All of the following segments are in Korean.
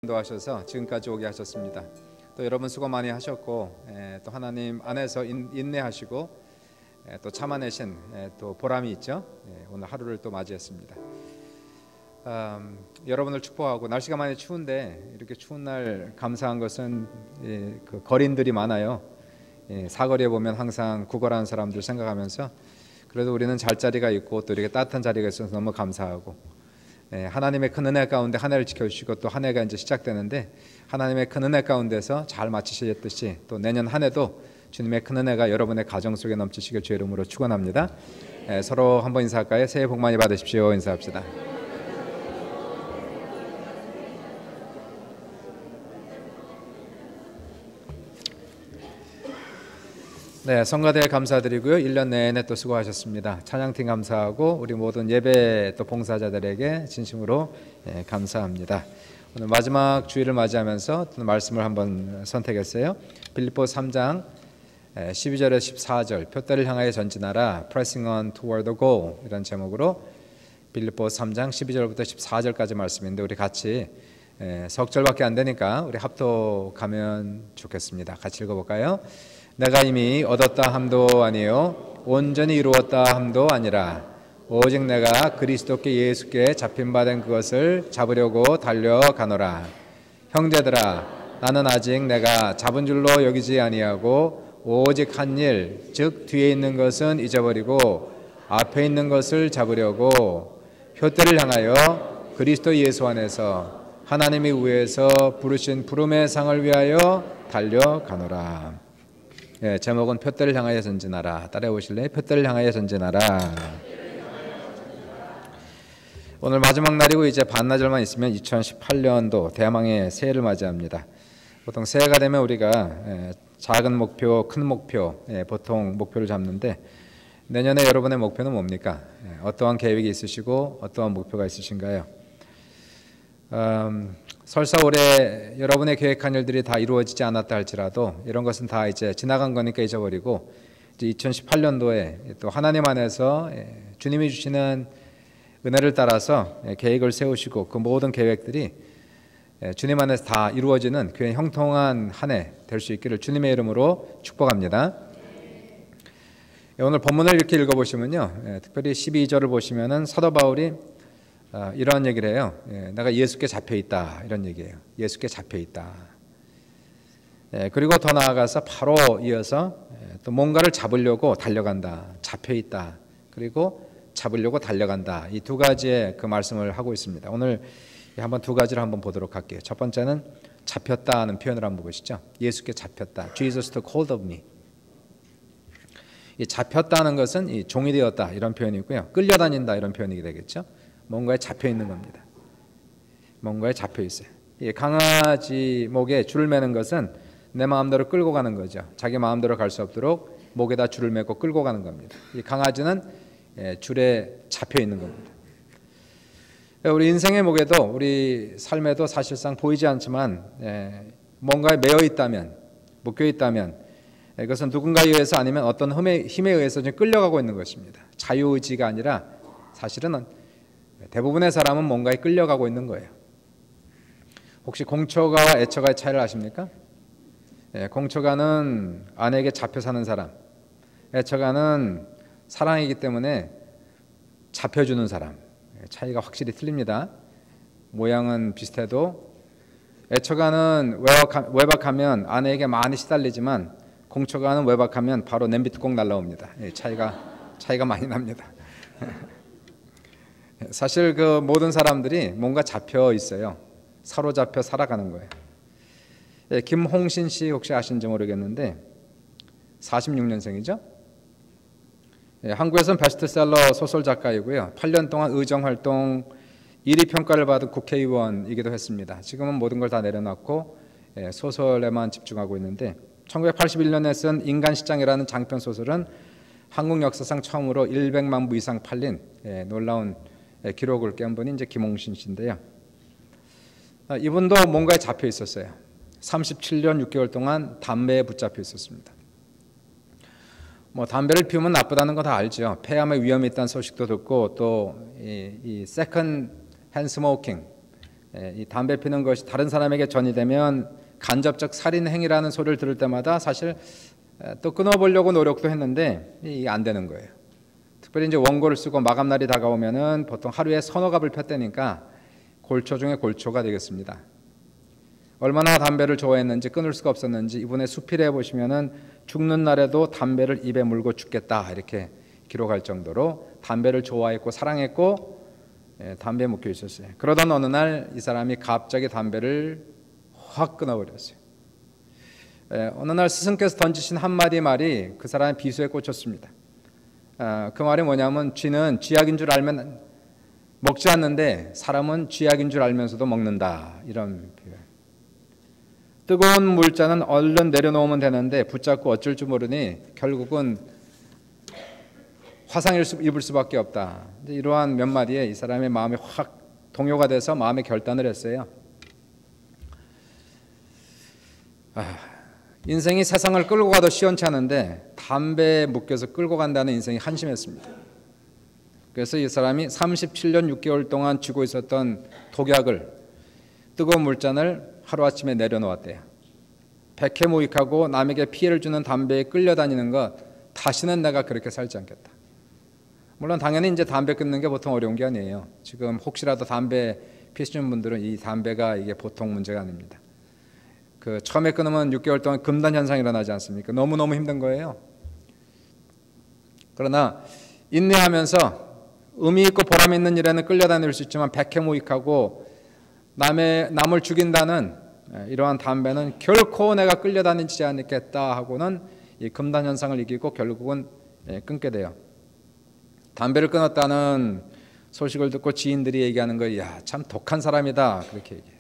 인도하셔서 지금까지 오게 하셨습니다. 또 여러분 수고 많이 하셨고 또 하나님 안에서 인내하시고 또 참아내신 또 보람이 있죠. 오늘 하루를 또 맞이했습니다. 여러분을 축복하고 날씨가 많이 추운데 이렇게 추운 날 감사한 것은 그 거린들이 많아요. 사거리에 보면 항상 구걸하는 사람들 생각하면서 그래도 우리는 잘 자리가 있고 또 이렇게 따뜻한 자리가 있어서 너무 감사하고 하나님의 큰 은혜 가운데 한 해를 지켜주시고 또 한 해가 이제 시작되는데 하나님의 큰 은혜 가운데서 잘 마치셨듯이 또 내년 한 해도 주님의 큰 은혜가 여러분의 가정 속에 넘치시길 주의 이름으로 축원합니다. 서로 한번 인사할까요? 새해 복 많이 받으십시오. 인사합시다. 네, 성가대에 감사드리고요. 1년 내내 또 수고하셨습니다. 찬양팀 감사하고 우리 모든 예배 또 봉사자들에게 진심으로 감사합니다. 오늘 마지막 주일을 맞이하면서 말씀을 한번 선택했어요. 빌립보 3장 12절에서 14절 표대를 향하여 전진하라 Pressing on toward the goal 이런 제목으로 빌립보 3장 12절부터 14절까지 말씀인데 우리 같이 석 절밖에 안 되니까 우리 합독하면 좋겠습니다. 같이 읽어볼까요? 내가 이미 얻었다 함도 아니요 온전히 이루었다 함도 아니라 오직 내가 그리스도께 예수께 잡힌 바 된 그것을 잡으려고 달려가노라. 형제들아 나는 아직 내가 잡은 줄로 여기지 아니하고 오직 한 일 즉 뒤에 있는 것은 잊어버리고 앞에 있는 것을 잡으려고 표대를 향하여 그리스도 예수 안에서 하나님이 위에서 부르신 부름의 상을 위하여 달려가노라. 제목은 표대를 향하여 전진하라. 따라해 보실래요? 표대를 향하여 전진하라. 오늘 마지막 날이고 이제 반나절만 있으면 2018년도 대망의 새해를 맞이합니다. 보통 새해가 되면 우리가 작은 목표, 큰 목표, 보통 목표를 잡는데 내년에 여러분의 목표는 뭡니까? 어떠한 계획이 있으시고 어떠한 목표가 있으신가요? 설사 올해 여러분의 계획한 일들이 다 이루어지지 않았다 할지라도 이런 것은 다 이제 지나간 거니까 잊어버리고 이제 2018년도에 또 하나님 안에서 주님이 주시는 은혜를 따라서 계획을 세우시고 그 모든 계획들이 주님 안에서 다 이루어지는 그 형통한 한 해 될 수 있기를 주님의 이름으로 축복합니다. 오늘 본문을 이렇게 읽어보시면요, 특별히 12절을 보시면은 사도 바울이 이런 얘기를 해요. 내가 예수께 잡혀 있다 이런 얘기예요. 예수께 잡혀 있다. 그리고 더 나아가서 바로 이어서 또 뭔가를 잡으려고 달려간다. 잡혀 있다. 그리고 잡으려고 달려간다. 이 두 가지의 그 말씀을 하고 있습니다. 오늘 한번 두 가지를 한번 보도록 할게요. 첫 번째는 잡혔다는 표현을 한번 보시죠. 예수께 잡혔다. Jesus took hold of me. 이 잡혔다는 것은 이 종이 되었다 이런 표현이고요. 끌려다닌다 이런 표현이 되겠죠. 뭔가에 잡혀 있는 겁니다. 뭔가에 잡혀 있어요. 이 강아지 목에 줄을 매는 것은 내 마음대로 끌고 가는 거죠. 자기 마음대로 갈 수 없도록 목에다 줄을 매고 끌고 가는 겁니다. 이 강아지는 줄에 잡혀 있는 겁니다. 우리 인생의 목에도 우리 삶에도 사실상 보이지 않지만 뭔가에 매여 있다면, 묶여 있다면 이것은 누군가에 의해서 아니면 어떤 힘에 의해서 좀 끌려가고 있는 것입니다. 자유의지가 아니라 사실은 대부분의 사람은 뭔가에 끌려가고 있는 거예요. 혹시 공초가와 애처가의 차이를 아십니까? 공초가는 아내에게 잡혀 사는 사람, 애처가는 사랑이기 때문에 잡혀주는 사람. 차이가 확실히 틀립니다. 모양은 비슷해도 애처가는 외박하면 아내에게 많이 시달리지만 공초가는 외박하면 바로 냄비뚜껑 날라옵니다. 차이가 많이 납니다. 사실 그 모든 사람들이 뭔가 잡혀 있어요. 사로잡혀 살아가는 거예요. 김홍신 씨 혹시 아신지 모르겠는데 46년생이죠. 한국에서는 베스트셀러 소설 작가이고요. 8년 동안 의정활동 1위 평가를 받은 국회의원이기도 했습니다. 지금은 모든 걸 다 내려놨고 소설에만 집중하고 있는데 1981년에 쓴 인간시장이라는 장편 소설은 한국 역사상 처음으로 100만 부 이상 팔린 놀라운 기록을 깬 분이 이제 김홍신 씨인데요. 이분도 뭔가에 잡혀 있었어요. 37년 6개월 동안 담배에 붙잡혀 있었습니다. 담배를 피우면 나쁘다는 거 다 알죠. 폐암의 위험이 있다는 소식도 듣고 또 이 세컨드 핸드 스모킹 이 담배 피는 것이 다른 사람에게 전이 되면 간접적 살인 행위라는 소리를 들을 때마다 사실 또 끊어보려고 노력도 했는데 이게 안 되는 거예요. 특별히 이제 원고를 쓰고 마감날이 다가오면은 보통 하루에 서너 갑을 폈다니까 골초 중에 골초가 되겠습니다. 얼마나 담배를 좋아했는지 끊을 수가 없었는지 이분의 수필에 보시면은 죽는 날에도 담배를 입에 물고 죽겠다 이렇게 기록할 정도로 담배를 좋아했고 사랑했고 담배에 묶여 있었어요. 그러던 어느 날 이 사람이 갑자기 담배를 확 끊어버렸어요. 어느 날 스승께서 던지신 한마디 말이 그 사람의 비수에 꽂혔습니다. 그 말이 뭐냐면 쥐는 쥐약인 줄 알면 먹지 않는데 사람은 쥐약인 줄 알면서도 먹는다, 이런 표현. 뜨거운 물잔은 얼른 내려놓으면 되는데 붙잡고 어쩔 줄 모르니 결국은 화상을 입을 수밖에 없다. 이러한 몇 마디에 이 사람의 마음이 확 동요가 돼서 마음의 결단을 했어요. 인생이 세상을 끌고 가도 시원찮은데 담배에 묶여서 끌고 간다는 인생이 한심했습니다. 그래서 이 사람이 37년 6개월 동안 쥐고 있었던 독약을, 뜨거운 물잔을 하루아침에 내려놓았대요. 백해무익하고 남에게 피해를 주는 담배에 끌려다니는 것, 다시는 내가 그렇게 살지 않겠다. 물론 당연히 이제 담배 끊는 게 보통 어려운 게 아니에요. 지금 혹시라도 담배 피우시는 분들은 이 담배가 이게 보통 문제가 아닙니다. 그 처음에 끊으면 6개월 동안 금단 현상이 일어나지 않습니까? 너무너무 힘든 거예요. 그러나 인내하면서 의미 있고 보람 있는 일에는 끌려다닐 수 있지만 백해무익하고 남을 죽인다는 이러한 담배는 결코 내가 끌려다니지 않겠다 하고는 이 금단 현상을 이기고 결국은 끊게 돼요. 담배를 끊었다는 소식을 듣고 지인들이 얘기하는 거예요. 야, 참 독한 사람이다, 그렇게 얘기해요.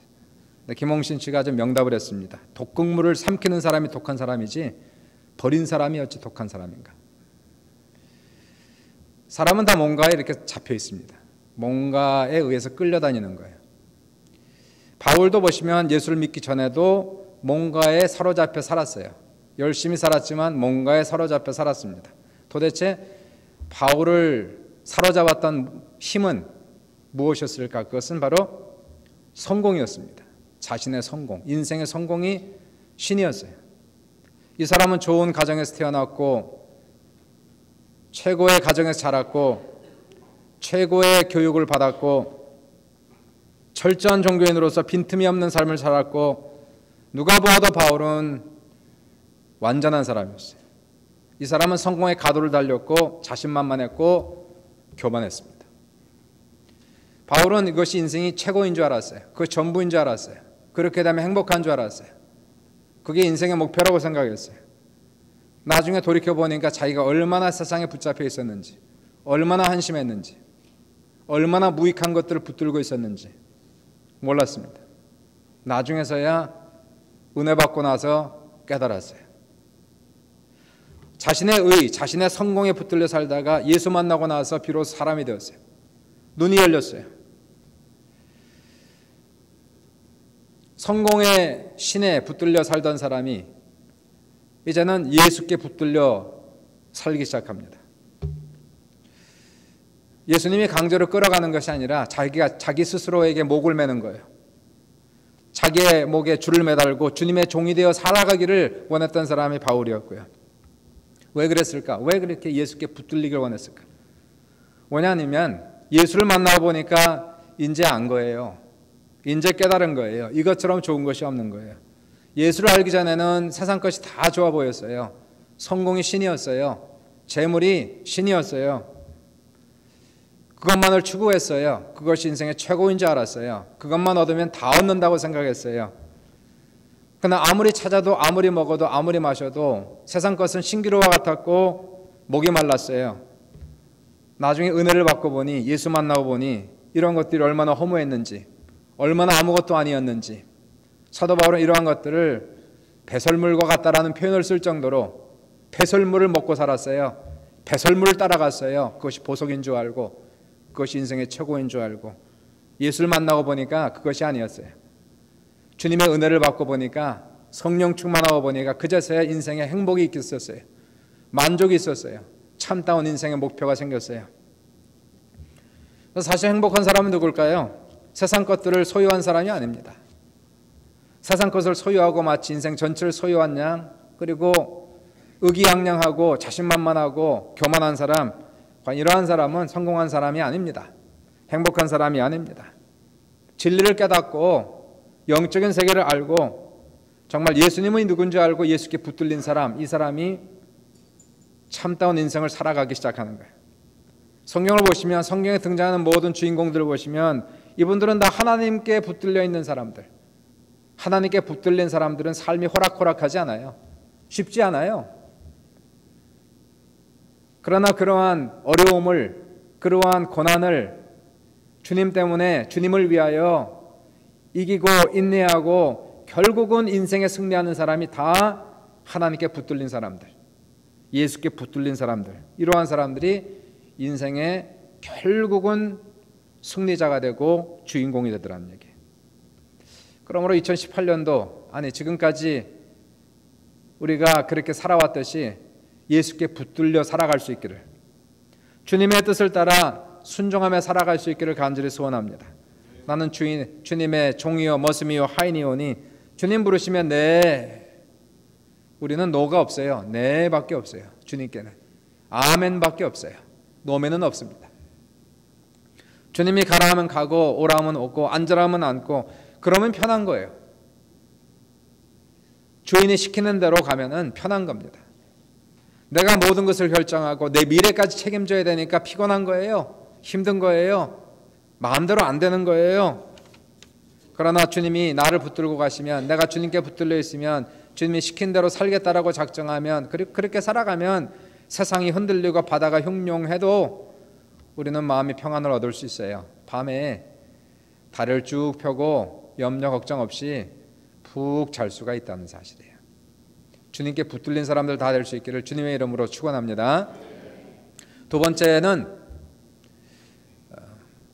근데 김홍신 씨가 좀 명답을 했습니다. 독극물을 삼키는 사람이 독한 사람이지 버린 사람이 어찌 독한 사람인가. 사람은 다 뭔가에 이렇게 잡혀 있습니다. 뭔가에 의해서 끌려다니는 거예요. 바울도 보시면 예수를 믿기 전에도 뭔가에 사로잡혀 살았어요. 열심히 살았지만 뭔가에 사로잡혀 살았습니다. 도대체 바울을 사로잡았던 힘은 무엇이었을까? 그것은 바로 성공이었습니다. 자신의 성공, 인생의 성공이 신이었어요. 이 사람은 좋은 가정에서 태어났고 최고의 가정에서 자랐고 최고의 교육을 받았고 철저한 종교인으로서 빈틈이 없는 삶을 살았고 누가 보아도 바울은 완전한 사람이었어요. 이 사람은 성공의 가도를 달렸고 자신만만했고 교만했습니다. 바울은 이것이 인생이 최고인 줄 알았어요. 그것이 전부인 줄 알았어요. 그렇게 되면 행복한 줄 알았어요. 그게 인생의 목표라고 생각했어요. 나중에 돌이켜보니까 자기가 얼마나 세상에 붙잡혀 있었는지, 얼마나 한심했는지, 얼마나 무익한 것들을 붙들고 있었는지 몰랐습니다. 나중에서야 은혜 받고 나서 깨달았어요. 자신의 의, 자신의 성공에 붙들려 살다가 예수 만나고 나서 비로소 사람이 되었어요. 눈이 열렸어요. 성공의 신에 붙들려 살던 사람이 이제는 예수께 붙들려 살기 시작합니다. 예수님이 강제로 끌어가는 것이 아니라 자기 스스로에게 목을 매는 거예요. 자기의 목에 줄을 매달고 주님의 종이 되어 살아가기를 원했던 사람이 바울이었고요. 왜 그랬을까? 왜 그렇게 예수께 붙들리길 원했을까? 왜냐하면 예수를 만나보니까 이제 안 거예요. 이제 깨달은 거예요. 이것처럼 좋은 것이 없는 거예요. 예수를 알기 전에는 세상 것이 다 좋아 보였어요. 성공이 신이었어요. 재물이 신이었어요. 그것만을 추구했어요. 그것이 인생의 최고인 줄 알았어요. 그것만 얻으면 다 얻는다고 생각했어요. 그러나 아무리 찾아도 아무리 먹어도 아무리 마셔도 세상 것은 신기루와 같았고 목이 말랐어요. 나중에 은혜를 받고 보니, 예수 만나고 보니 이런 것들이 얼마나 허무했는지, 얼마나 아무것도 아니었는지, 사도 바울은 이러한 것들을 배설물과 같다라는 표현을 쓸 정도로 배설물을 먹고 살았어요. 배설물을 따라갔어요. 그것이 보석인 줄 알고, 그것이 인생의 최고인 줄 알고. 예수를 만나고 보니까 그것이 아니었어요. 주님의 은혜를 받고 보니까, 성령 충만하고 보니까 그제서야 인생에 행복이 있었어요. 만족이 있었어요. 참다운 인생의 목표가 생겼어요. 사실 행복한 사람은 누굴까요? 세상 것들을 소유한 사람이 아닙니다. 세상 것을 소유하고 마치 인생 전체를 소유한 양, 그리고 의기양양하고 자신만만하고 교만한 사람, 이러한 사람은 성공한 사람이 아닙니다. 행복한 사람이 아닙니다. 진리를 깨닫고 영적인 세계를 알고 정말 예수님이 누군지 알고 예수께 붙들린 사람, 이 사람이 참다운 인생을 살아가기 시작하는 거예요. 성경을 보시면, 성경에 등장하는 모든 주인공들을 보시면 이분들은 다 하나님께 붙들려 있는 사람들, 하나님께 붙들린 사람들은 삶이 호락호락하지 않아요. 쉽지 않아요. 그러나 그러한 어려움을, 그러한 고난을 주님 때문에, 주님을 위하여 이기고 인내하고 결국은 인생에 승리하는 사람이 다 하나님께 붙들린 사람들, 예수께 붙들린 사람들, 이러한 사람들이 인생에 결국은 승리자가 되고 주인공이 되더라는 얘기예요. 그러므로 2018년도, 아니 지금까지 우리가 그렇게 살아왔듯이 예수께 붙들려 살아갈 수 있기를, 주님의 뜻을 따라 순종하며 살아갈 수 있기를 간절히 소원합니다. 나는 주님의 종이요 머슴이요 하인이오니 주님 부르시면 네, 우리는 노가 없어요. 네 밖에 없어요. 주님께는 아멘 밖에 없어요. 노면은 없습니다. 주님이 가라 하면 가고 오라 하면 오고 앉으라 하면 앉고, 그러면 편한 거예요. 주인이 시키는 대로 가면은 편한 겁니다. 내가 모든 것을 결정하고 내 미래까지 책임져야 되니까 피곤한 거예요. 힘든 거예요. 마음대로 안 되는 거예요. 그러나 주님이 나를 붙들고 가시면, 내가 주님께 붙들려 있으면, 주님이 시킨 대로 살겠다라고 작정하면, 그렇게 살아가면 세상이 흔들리고 바다가 흉룡해도 우리는 마음의 평안을 얻을 수 있어요. 밤에 다리를 쭉 펴고 염려 걱정 없이 푹 잘 수가 있다는 사실이에요. 주님께 붙들린 사람들 다 될 수 있기를 주님의 이름으로 축원합니다. 두 번째는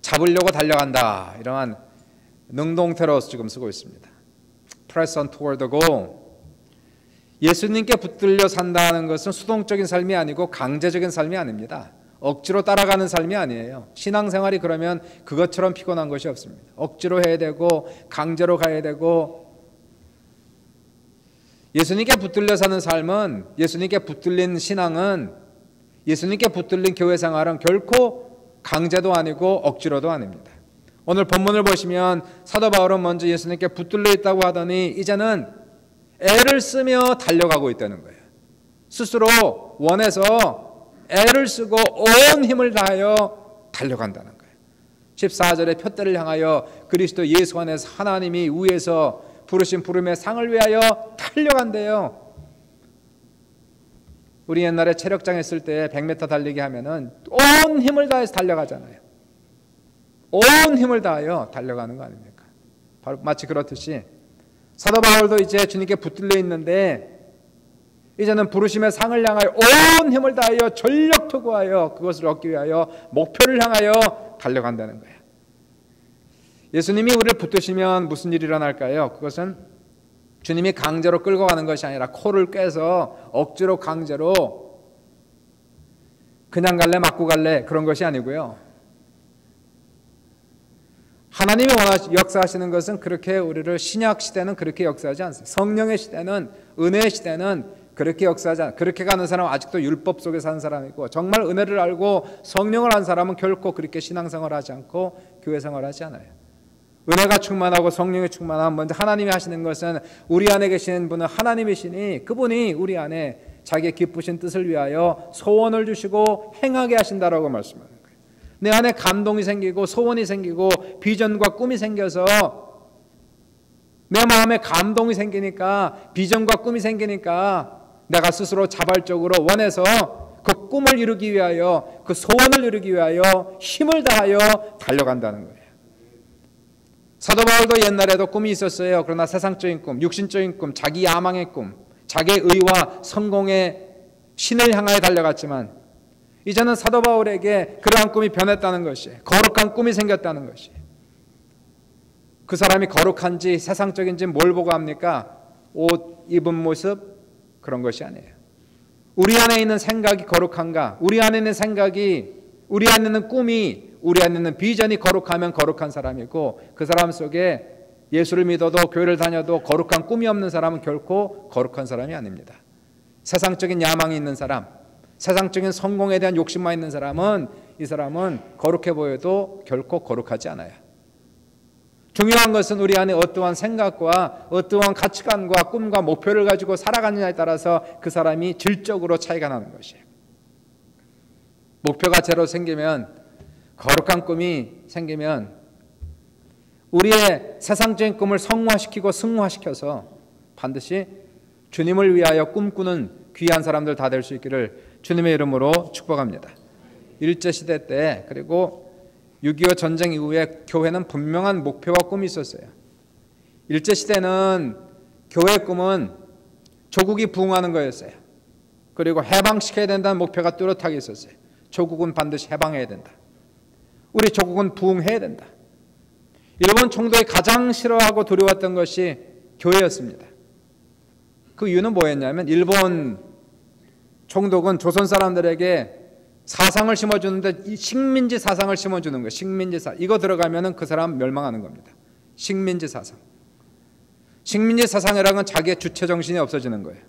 잡으려고 달려간다, 이러한 능동태로 지금 쓰고 있습니다. Press on toward the goal. 예수님께 붙들려 산다는 것은 수동적인 삶이 아니고 강제적인 삶이 아닙니다. 억지로 따라가는 삶이 아니에요. 신앙생활이 그러면 그것처럼 피곤한 것이 없습니다. 억지로 해야 되고 강제로 가야 되고, 예수님께 붙들려 사는 삶은, 예수님께 붙들린 신앙은, 예수님께 붙들린 교회 생활은 결코 강제도 아니고 억지로도 아닙니다. 오늘 본문을 보시면 사도 바울은 먼저 예수님께 붙들려 있다고 하더니 이제는 애를 쓰며 달려가고 있다는 거예요. 스스로 원해서 애를 쓰고 온 힘을 다하여 달려간다는 거예요. 14절에 표대를 향하여 그리스도 예수 안에서 하나님이 위에서 부르신 부름의 상을 위하여 달려간대요. 우리 옛날에 체력장 했을 때 100m 달리기 하면은 온 힘을 다해서 달려가잖아요. 온 힘을 다하여 달려가는 거 아닙니까? 바로 마치 그렇듯이 사도 바울도 이제 주님께 붙들려 있는데 이제는 부르심의 상을 향하여 온 힘을 다하여 전력 투구하여 그것을 얻기 위하여 목표를 향하여 달려간다는 거예요. 예수님이 우리를 붙드시면 무슨 일이 일어날까요? 그것은 주님이 강제로 끌고 가는 것이 아니라 코를 꿰서 억지로 강제로 그냥 갈래 맞고 갈래 그런 것이 아니고요. 하나님이 역사하시는 것은 그렇게 우리를, 신약 시대는 그렇게 역사하지 않습니다. 성령의 시대는, 은혜의 시대는 그렇게 역사하지 않아요. 그렇게 가는 사람은 아직도 율법 속에 사는 사람이고, 정말 은혜를 알고 성령을 한 사람은 결코 그렇게 신앙생활을 하지 않고 교회생활을 하지 않아요. 은혜가 충만하고 성령이 충만한, 먼저 하나님이 하시는 것은 우리 안에 계시는 분은 하나님이시니 그분이 우리 안에 자기의 기쁘신 뜻을 위하여 소원을 주시고 행하게 하신다라고 말씀하는 거예요. 내 안에 감동이 생기고 소원이 생기고 비전과 꿈이 생겨서, 내 마음에 감동이 생기니까, 비전과 꿈이 생기니까 내가 스스로 자발적으로 원해서 그 꿈을 이루기 위하여, 그 소원을 이루기 위하여 힘을 다하여 달려간다는 거예요. 사도 바울도 옛날에도 꿈이 있었어요. 그러나 세상적인 꿈, 육신적인 꿈, 자기 야망의 꿈, 자기의 의와 성공의 신을 향하여 달려갔지만 이제는 사도 바울에게 그러한 꿈이 변했다는 것이, 거룩한 꿈이 생겼다는 것이, 그 사람이 거룩한지 세상적인지 뭘 보고 합니까? 옷 입은 모습, 그런 것이 아니에요. 우리 안에 있는 생각이 거룩한가? 우리 안에 있는 생각이, 우리 안에 있는 꿈이, 우리 안에 있는 비전이 거룩하면 거룩한 사람이고, 그 사람 속에 예수를 믿어도 교회를 다녀도 거룩한 꿈이 없는 사람은 결코 거룩한 사람이 아닙니다. 세상적인 야망이 있는 사람, 세상적인 성공에 대한 욕심만 있는 사람은, 이 사람은 거룩해 보여도 결코 거룩하지 않아요. 중요한 것은 우리 안에 어떠한 생각과 어떠한 가치관과 꿈과 목표를 가지고 살아가느냐에 따라서 그 사람이 질적으로 차이가 나는 것이에요. 목표가 제로 생기면, 거룩한 꿈이 생기면 우리의 세상적인 꿈을 성화시키고 승화시켜서 반드시 주님을 위하여 꿈꾸는 귀한 사람들 다 될 수 있기를 주님의 이름으로 축복합니다. 일제시대 때, 그리고 6.25 전쟁 이후에 교회는 분명한 목표와 꿈이 있었어요. 일제시대는 교회의 꿈은 조국이 부흥하는 거였어요. 그리고 해방시켜야 된다는 목표가 뚜렷하게 있었어요. 조국은 반드시 해방해야 된다. 우리 조국은 부흥해야 된다. 일본 총독이 가장 싫어하고 두려웠던 것이 교회였습니다. 그 이유는 뭐였냐면, 일본 총독은 조선 사람들에게 사상을 심어주는데 식민지 사상을 심어주는 거예요. 식민지 사상. 이거 들어가면 그 사람 멸망하는 겁니다. 식민지 사상. 식민지 사상이라는 건 자기의 주체 정신이 없어지는 거예요.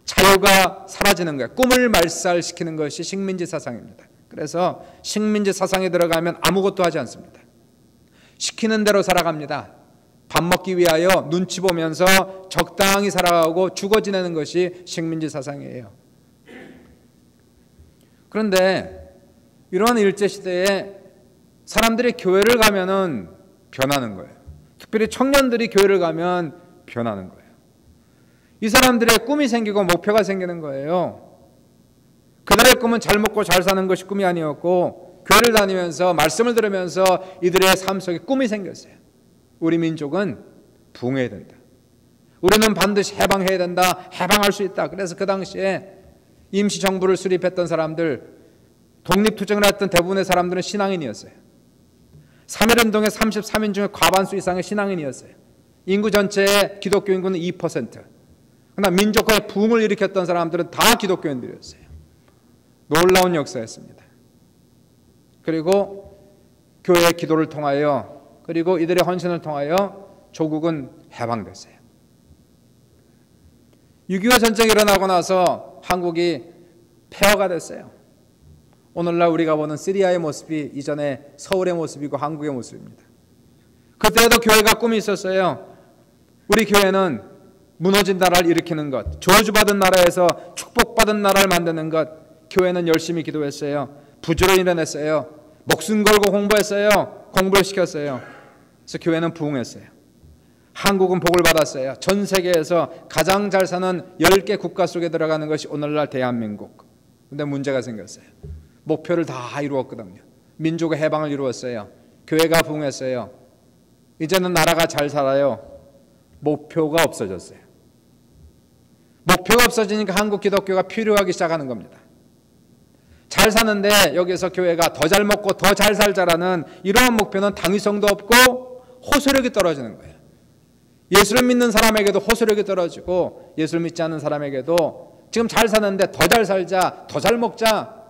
자유가 사라지는 거예요. 꿈을 말살시키는 것이 식민지 사상입니다. 그래서 식민지 사상에 들어가면 아무것도 하지 않습니다. 시키는 대로 살아갑니다. 밥 먹기 위하여 눈치 보면서 적당히 살아가고 죽어 지내는 것이 식민지 사상이에요. 그런데 이러한 일제시대에 사람들이 교회를 가면은 변하는 거예요. 특별히 청년들이 교회를 가면 변하는 거예요. 이 사람들의 꿈이 생기고 목표가 생기는 거예요. 그들의 꿈은 잘 먹고 잘 사는 것이 꿈이 아니었고, 교회를 다니면서 말씀을 들으면서 이들의 삶 속에 꿈이 생겼어요. 우리 민족은 부흥해야 된다. 우리는 반드시 해방해야 된다. 해방할 수 있다. 그래서 그 당시에 임시정부를 수립했던 사람들, 독립투쟁을 했던 대부분의 사람들은 신앙인이었어요. 3.1운동의 33인 중에 과반수 이상의 신앙인이었어요. 인구 전체의 기독교 인구는 2%. 그러나 민족화의 부흥을 일으켰던 사람들은 다 기독교인들이었어요. 놀라운 역사였습니다. 그리고 교회의 기도를 통하여, 그리고 이들의 헌신을 통하여 조국은 해방됐어요. 6.25 전쟁이 일어나고 나서 한국이 폐허가 됐어요. 오늘날 우리가 보는 시리아의 모습이 이전에 서울의 모습이고 한국의 모습입니다. 그때도 교회가 꿈이 있었어요. 우리 교회는 무너진 나라를 일으키는 것, 저주받은 나라에서 축복받은 나라를 만드는 것. 교회는 열심히 기도했어요. 부지런히 일어났어요. 목숨 걸고 공부했어요. 공부를 시켰어요. 그래서 교회는 부흥했어요. 한국은 복을 받았어요. 전 세계에서 가장 잘 사는 10개 국가 속에 들어가는 것이 오늘날 대한민국. 근데 문제가 생겼어요. 목표를 다 이루었거든요. 민족의 해방을 이루었어요. 교회가 부흥했어요. 이제는 나라가 잘 살아요. 목표가 없어졌어요. 목표가 없어지니까 한국 기독교가 필요하기 시작하는 겁니다. 잘 사는데 여기서 교회가 더 잘 먹고 더 잘 살자라는 이러한 목표는 당위성도 없고 호소력이 떨어지는 거예요. 예수를 믿는 사람에게도 호소력이 떨어지고, 예수를 믿지 않는 사람에게도 지금 잘 사는데 더 잘 살자, 더 잘 먹자,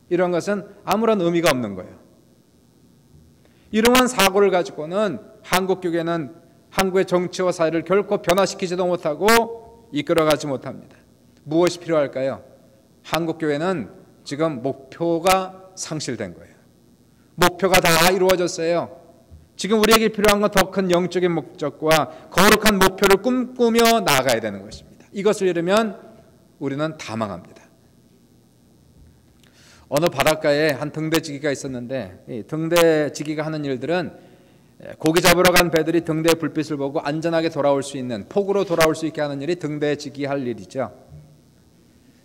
이런 것은 아무런 의미가 없는 거예요. 이러한 사고를 가지고는 한국 교회는 한국의 정치와 사회를 결코 변화시키지도 못하고 이끌어가지 못합니다. 무엇이 필요할까요? 한국 교회는 지금 목표가 상실된 거예요. 목표가 다 이루어졌어요. 지금 우리에게 필요한 건 더 큰 영적인 목적과 거룩한 목표를 꿈꾸며 나아가야 되는 것입니다. 이것을 잃으면 우리는 다 망합니다. 어느 바닷가에 한 등대지기가 있었는데, 이 등대지기가 하는 일들은 고기 잡으러 간 배들이 등대의 불빛을 보고 안전하게 돌아올 수 있는, 폭우로 돌아올 수 있게 하는 일이 등대지기 할 일이죠.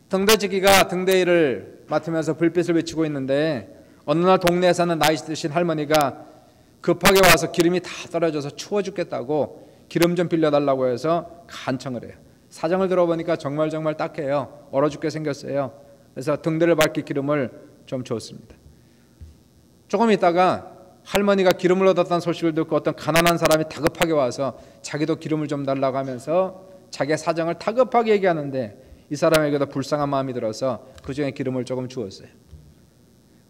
등대지기가 등대 일을 맡으면서 불빛을 비추고 있는데, 어느 날 동네에 사는 나이 드신 할머니가 급하게 와서 기름이 다 떨어져서 추워 죽겠다고 기름 좀 빌려달라고 해서 간청을 해요. 사정을 들어보니까 정말 딱해요. 얼어 죽게 생겼어요. 그래서 등대를 밝힐 기름을 좀 줬습니다. 조금 있다가 할머니가 기름을 얻었다는 소식을 듣고 어떤 가난한 사람이 다급하게 와서 자기도 기름을 좀 달라고 하면서 자기의 사정을 다급하게 얘기하는데, 이 사람에게도 불쌍한 마음이 들어서 그 중에 기름을 조금 주었어요.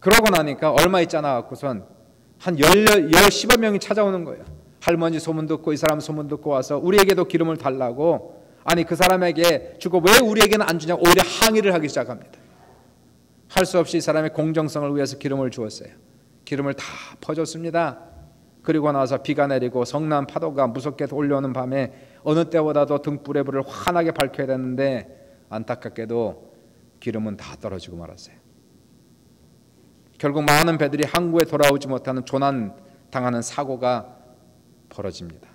그러고 나니까 얼마 있지 않아 갖고선 한 10여 명이 찾아오는 거예요. 할머니 소문 듣고 이 사람 소문 듣고 와서 우리에게도 기름을 달라고. 아니 그 사람에게 주고 왜 우리에게는 안 주냐고 오히려 항의를 하기 시작합니다. 할 수 없이 이 사람의 공정성을 위해서 기름을 주었어요. 기름을 다 퍼줬습니다. 그리고 나서 비가 내리고 성난 파도가 무섭게 올려오는 밤에 어느 때보다도 등불의 불을 환하게 밝혀야 되는데 안타깝게도 기름은 다 떨어지고 말았어요. 결국 많은 배들이 항구에 돌아오지 못하는 조난당하는 사고가 벌어집니다.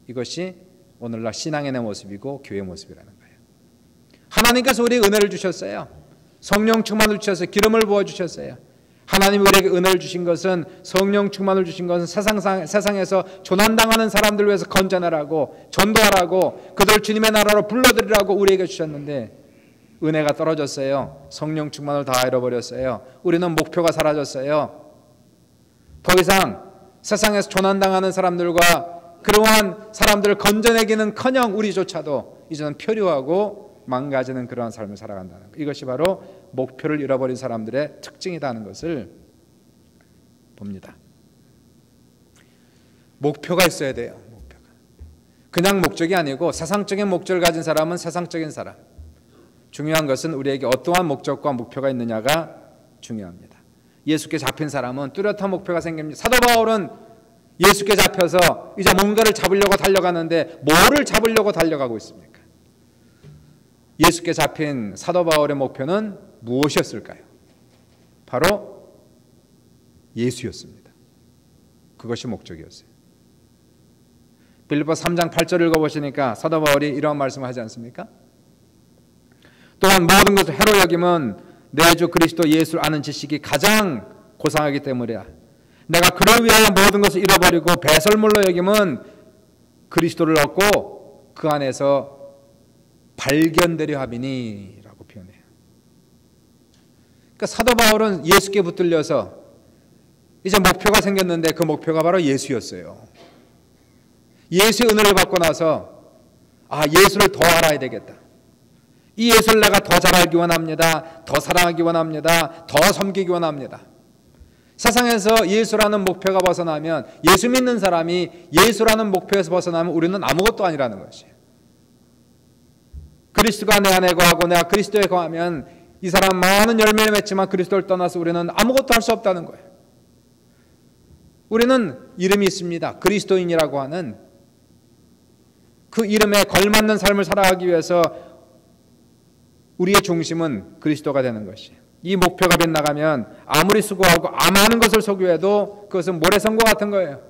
이것이 오늘날 신앙의 모습이고 교회의 모습이라는 거예요. 하나님께서 우리에게 은혜를 주셨어요. 성령 충만을 주셔서 기름을 부어주셨어요. 하나님이 우리에게 은혜를 주신 것은, 성령 충만을 주신 것은 세상에서 조난당하는 사람들 위해서 건져내라고, 전도하라고, 그들 주님의 나라로 불러들이라고 우리에게 주셨는데 은혜가 떨어졌어요. 성령 충만을 다 잃어버렸어요. 우리는 목표가 사라졌어요. 더 이상 세상에서 조난당하는 사람들과 그러한 사람들을 건져내기는커녕 우리조차도 이제는 표류하고 망가지는 그러한 삶을 살아간다는 것. 이것이 바로 목표를 잃어버린 사람들의 특징이라는 것을 봅니다. 목표가 있어야 돼요. 목표가. 그냥 목적이 아니고 세상적인 목적을 가진 사람은 세상적인 사람. 중요한 것은 우리에게 어떠한 목적과 목표가 있느냐가 중요합니다. 예수께 잡힌 사람은 뚜렷한 목표가 생깁니다. 사도 바울은 예수께 잡혀서 이제 뭔가를 잡으려고 달려가는데 뭐를 잡으려고 달려가고 있습니까? 예수께 잡힌 사도 바울의 목표는 무엇이었을까요? 바로 예수였습니다. 그것이 목적이었어요. 빌립보 3장 8절을 읽어보시니까 사도 바울이 이런 말씀을 하지 않습니까? 또한 모든 것을 해로 여김은 내 주 그리스도 예수를 아는 지식이 가장 고상하기 때문이야. 내가 그를 위하여 모든 것을 잃어버리고 배설물로 여김은 그리스도를 얻고 그 안에서 발견되려 함이니 라고 표현해요. 그러니까 사도 바울은 예수께 붙들려서 이제 목표가 생겼는데 그 목표가 바로 예수였어요. 예수의 은혜를 받고 나서 예수를 더 알아야 되겠다. 이 예수를 내가 더 잘 알기 원합니다. 더 사랑하기 원합니다. 더 섬기기 원합니다. 세상에서 예수라는 목표가 벗어나면, 예수 믿는 사람이 예수라는 목표에서 벗어나면 우리는 아무것도 아니라는 것이에요. 그리스도가 내 안에 거하고 내가 그리스도에 거하면 이 사람 많은 열매를 맺지만 그리스도를 떠나서 우리는 아무것도 할 수 없다는 거예요. 우리는 이름이 있습니다. 그리스도인이라고 하는 그 이름에 걸맞는 삶을 살아가기 위해서 우리의 중심은 그리스도가 되는 것이에요. 이 목표가 빗나가면 아무리 수고하고 많은 것을 소유해도 그것은 모래성과 같은 거예요.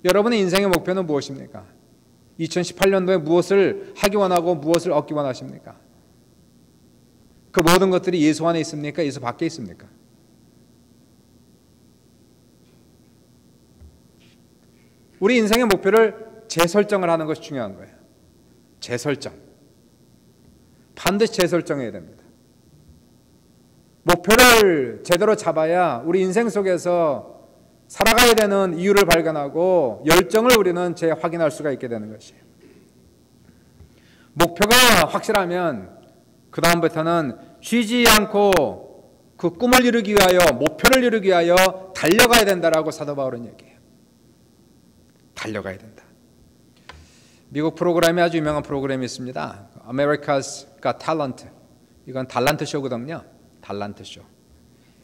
여러분의 인생의 목표는 무엇입니까? 2018년도에 무엇을 하기 원하고 무엇을 얻기 원하십니까? 그 모든 것들이 예수 안에 있습니까? 예수 밖에 있습니까? 우리 인생의 목표를 재설정을 하는 것이 중요한 거예요. 재설정. 반드시 재설정해야 됩니다. 목표를 제대로 잡아야 우리 인생 속에서 살아가야 되는 이유를 발견하고 열정을 우리는 재확인할 수가 있게 되는 것이에요. 목표가 확실하면 그 다음부터는 쉬지 않고 그 꿈을 이루기 위하여, 목표를 이루기 위하여 달려가야 된다라고 사도 바울은 얘기해요. 달려가야 된다. 미국 프로그램이 아주 유명한 프로그램이 있습니다. America's Got Talent. 이건 달란트 쇼거든요. 달란트 쇼.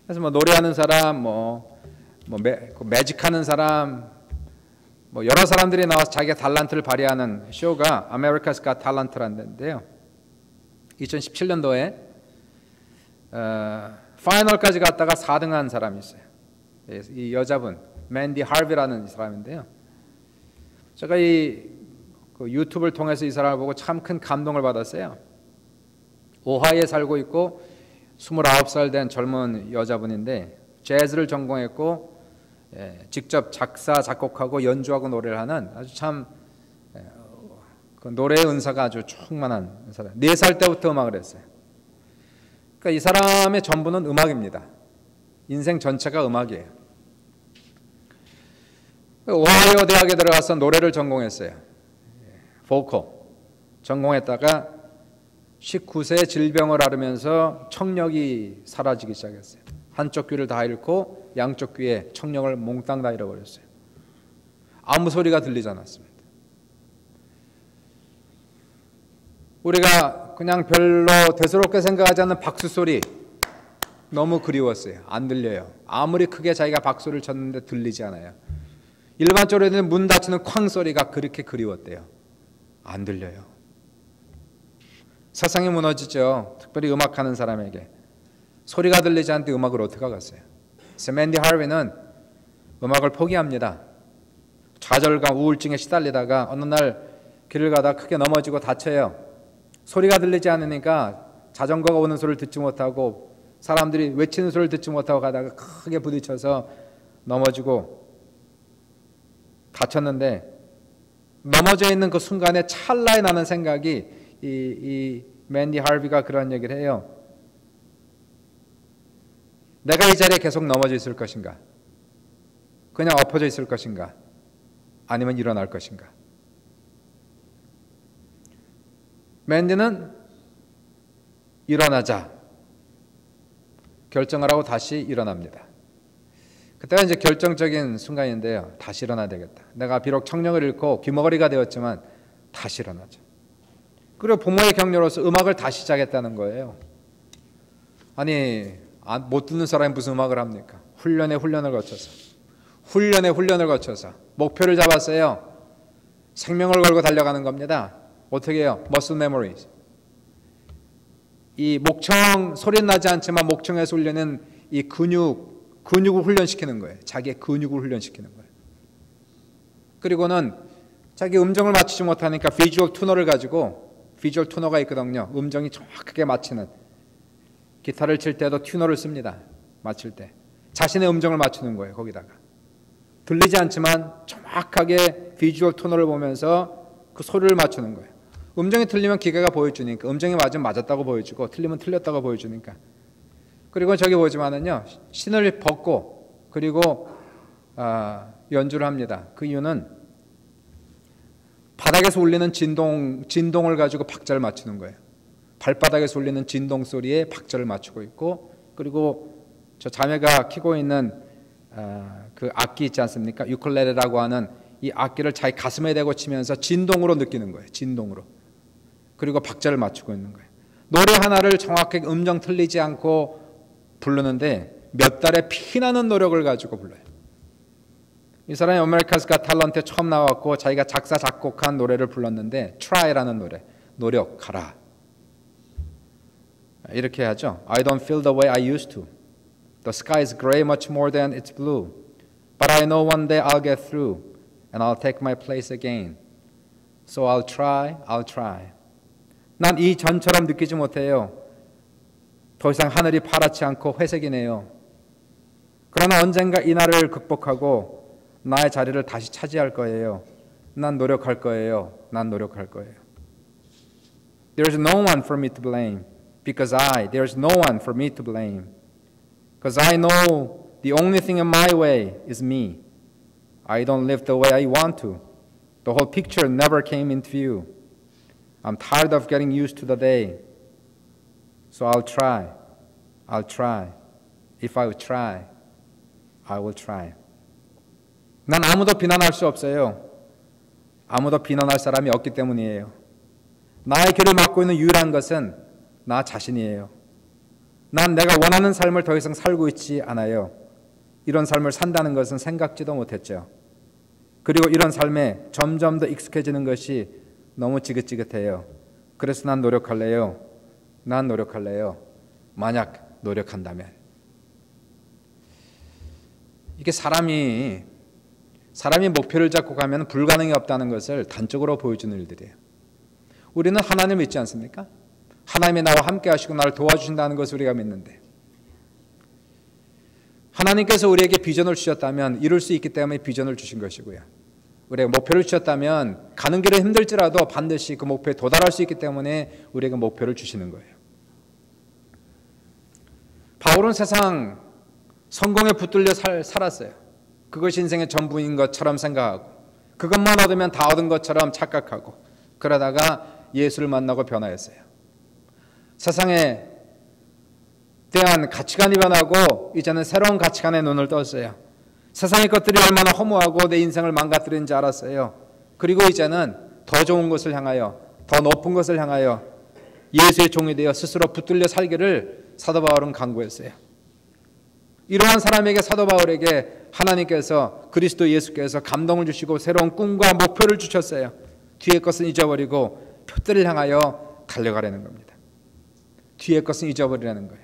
그래서 노래하는 사람, 매직하는 사람, 여러 사람들이 나와서 자기의 달란트를 발휘하는 쇼가 America's Got Talent라는 데인데요. 2017년도에 파이널까지 갔다가 4등한 사람이 있어요. 이 여자분, 맨디 하비라는 사람인데요. 제가 그 유튜브를 통해서 이 사람을 보고 참 큰 감동을 받았어요. 오하이오에 살고 있고 29살 된 젊은 여자분인데 재즈를 전공했고 직접 작사, 작곡하고 연주하고 노래를 하는 아주 참 그 노래의 은사가 아주 충만한 사람. 4살 때부터 음악을 했어요. 그러니까 이 사람의 전부는 음악입니다. 인생 전체가 음악이에요. 오하이오 대학에 들어가서 노래를 전공했어요. 보컬 전공했다가 19세 질병을 앓으면서 청력이 사라지기 시작했어요. 한쪽 귀를 다 잃고 양쪽 귀에 청력을 몽땅 다 잃어버렸어요. 아무 소리가 들리지 않았습니다. 우리가 그냥 별로 대수롭게 생각하지 않는 박수 소리 너무 그리웠어요. 안 들려요. 아무리 크게 자기가 박수를 쳤는데 들리지 않아요. 일반적으로 문 닫히는 쾅 소리가 그렇게 그리웠대요. 안 들려요. 세상이 무너지죠. 특별히 음악하는 사람에게. 소리가 들리지 않는데 음악을 어떻게 하겠어요. 맨디 하비는 음악을 포기합니다. 좌절감, 우울증에 시달리다가 어느 날 길을 가다 크게 넘어지고 다쳐요. 소리가 들리지 않으니까 자전거가 오는 소리를 듣지 못하고 사람들이 외치는 소리를 듣지 못하고 가다가 크게 부딪혀서 넘어지고 다쳤는데, 넘어져 있는 그 순간에 찰나에 나는 생각이 이 맨디 하비가 그런 얘기를 해요. 내가 이 자리에 계속 넘어져 있을 것인가? 그냥 엎어져 있을 것인가? 아니면 일어날 것인가? 맨디는 일어나자 결정을 하고 다시 일어납니다. 그때가 이제 결정적인 순간인데요. 다시 일어나야 되겠다. 내가 비록 청력을 잃고 귀머거리가 되었지만 다시 일어나자. 그리고 부모의 격려로서 음악을 다시 시작했다는 거예요. 아니, 못 듣는 사람이 무슨 음악을 합니까? 훈련에 훈련을 거쳐서 목표를 잡았어요. 생명을 걸고 달려가는 겁니다. 어떻게 해요? 머슬 메모리즈. 이 목청, 소리는 나지 않지만 목청에서 훈련은 이 근육을 훈련시키는 거예요. 자기의 근육을 훈련시키는 거예요. 그리고는 자기 음정을 맞추지 못하니까 비주얼 투너를 가지고, 비주얼 투너가 있거든요. 음정이 정확하게 맞추는. 기타를 칠 때도 튜너를 씁니다. 맞출 때. 자신의 음정을 맞추는 거예요. 거기다가. 들리지 않지만 정확하게 비주얼 투너를 보면서 그 소리를 맞추는 거예요. 음정이 틀리면 기계가 보여주니까, 음정이 맞으면 맞았다고 보여주고 틀리면 틀렸다고 보여주니까. 그리고 저기 보지만은요, 신을 벗고 그리고 연주를 합니다. 그 이유는 바닥에서 울리는 진동을 가지고 박자를 맞추는 거예요. 발바닥에서 울리는 진동 소리에 박자를 맞추고 있고, 그리고 저 자매가 키고 있는 그 악기 있지 않습니까? 유클레레라고 하는 이 악기를 자기 가슴에 대고 치면서 진동으로 느끼는 거예요. 진동으로. 그리고 박자를 맞추고 있는 거예요. 노래 하나를 정확하게 음정 틀리지 않고 부르는데 몇 달의 피나는 노력을 가지고 불러요. 이 사람이 아메리카스 갓 탤런트에 처음 나왔고 자기가 작사 작곡한 노래를 불렀는데 Try라는 노래, 노력하라. 이렇게 하죠. I don't feel the way I used to. The sky is gray much more than it's blue. But I know one day I'll get through and I'll take my place again. So I'll try. 난 이 전처럼 느끼지 못해요. 더 이상 하늘이 파랗지 않고 회색이네요. 그러나 언젠가 이 날을 극복하고 나의 자리를 다시 차지할 거예요. 난 노력할 거예요. There's no one for me to blame. There's no one for me to blame. Because I know the only thing in my way is me. I don't live the way I want to. The whole picture never came into view. I'm tired of getting used to the day. So I'll try. If I try, I will try. 난 아무도 비난할 수 없어요. 아무도 비난할 사람이 없기 때문이에요. 나의 길을 막고 있는 유일한 것은 나 자신이에요. 난 내가 원하는 삶을 더 이상 살고 있지 않아요. 이런 삶을 산다는 것은 생각지도 못했죠. 그리고 이런 삶에 점점 더 익숙해지는 것이 너무 지긋지긋해요. 그래서 난 노력할래요. 만약 노력한다면. 이게 사람이 목표를 잡고 가면 불가능이 없다는 것을 단적으로 보여주는 일들이에요. 우리는 하나님을 믿지 않습니까? 하나님이 나와 함께 하시고 나를 도와주신다는 것을 우리가 믿는데, 하나님께서 우리에게 비전을 주셨다면 이룰 수 있기 때문에 비전을 주신 것이고요. 우리에게 목표를 주셨다면 가는 길은 힘들지라도 반드시 그 목표에 도달할 수 있기 때문에 우리에게 목표를 주시는 거예요. 바울은 세상 성공에 붙들려 살았어요. 그것이 인생의 전부인 것처럼 생각하고 그것만 얻으면 다 얻은 것처럼 착각하고 그러다가 예수를 만나고 변화했어요. 세상에 대한 가치관이 변하고 이제는 새로운 가치관에 눈을 떴어요. 세상의 것들이 얼마나 허무하고 내 인생을 망가뜨리는지 알았어요. 그리고 이제는 더 좋은 것을 향하여, 더 높은 것을 향하여 예수의 종이 되어 스스로 붙들려 살기를 사도 바울은 강구했어요. 이러한 사람에게, 사도 바울에게 하나님께서, 그리스도 예수께서 감동을 주시고 새로운 꿈과 목표를 주셨어요. 뒤의 것은 잊어버리고 표대를 향하여 달려가려는 겁니다. 뒤의 것은 잊어버리라는 거예요.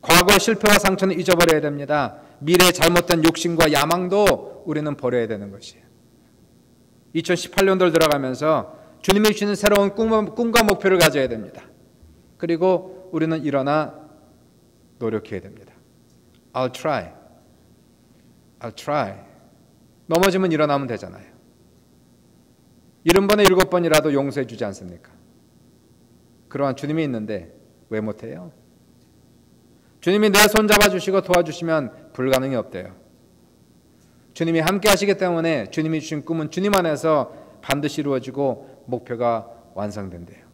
과거의 실패와 상처는 잊어버려야 됩니다. 미래의 잘못된 욕심과 야망도 우리는 버려야 되는 것이에요. 2018년도를 들어가면서 주님이 주시는 새로운 꿈과 목표를 가져야 됩니다. 그리고 우리는 일어나 노력해야 됩니다. I'll try. 넘어지면 일어나면 되잖아요. 70번에 7번이라도 용서해 주지 않습니까? 그러한 주님이 있는데 왜 못해요? 주님이 내 손 잡아주시고 도와주시면 불가능이 없대요. 주님이 함께 하시기 때문에 주님이 주신 꿈은 주님 안에서 반드시 이루어지고 목표가 완성된대요.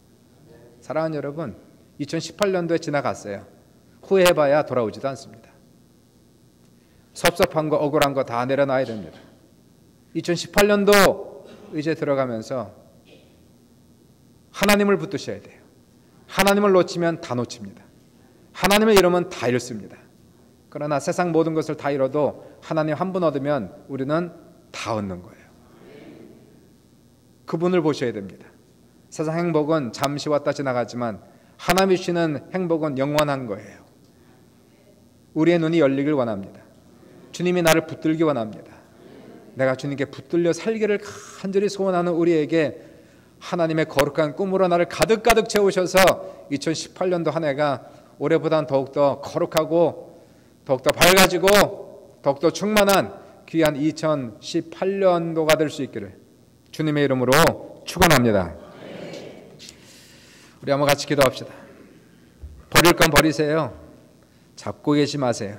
사랑하는 여러분, 2018년도에 지나갔어요. 후회해봐야 돌아오지도 않습니다. 섭섭한 거, 억울한 거 다 내려놔야 됩니다. 2018년도 이제 들어가면서 하나님을 붙드셔야 돼요. 하나님을 놓치면 다 놓칩니다. 하나님을 잃으면 다 잃습니다. 그러나 세상 모든 것을 다 잃어도 하나님 한 분 얻으면 우리는 다 얻는 거예요. 그분을 보셔야 됩니다. 세상 행복은 잠시 왔다 지나가지만 하나님이 주시는 행복은 영원한 거예요. 우리의 눈이 열리길 원합니다. 주님이 나를 붙들기 원합니다. 내가 주님께 붙들려 살기를 간절히 소원하는 우리에게 하나님의 거룩한 꿈으로 나를 가득가득 채우셔서 2018년도 한 해가 올해보다는 더욱더 거룩하고 더욱더 밝아지고 더욱더 충만한 귀한 2018년도가 될 수 있기를 주님의 이름으로 축원합니다. 우리 한번 같이 기도합시다. 버릴 건 버리세요. 잡고 계시 마세요.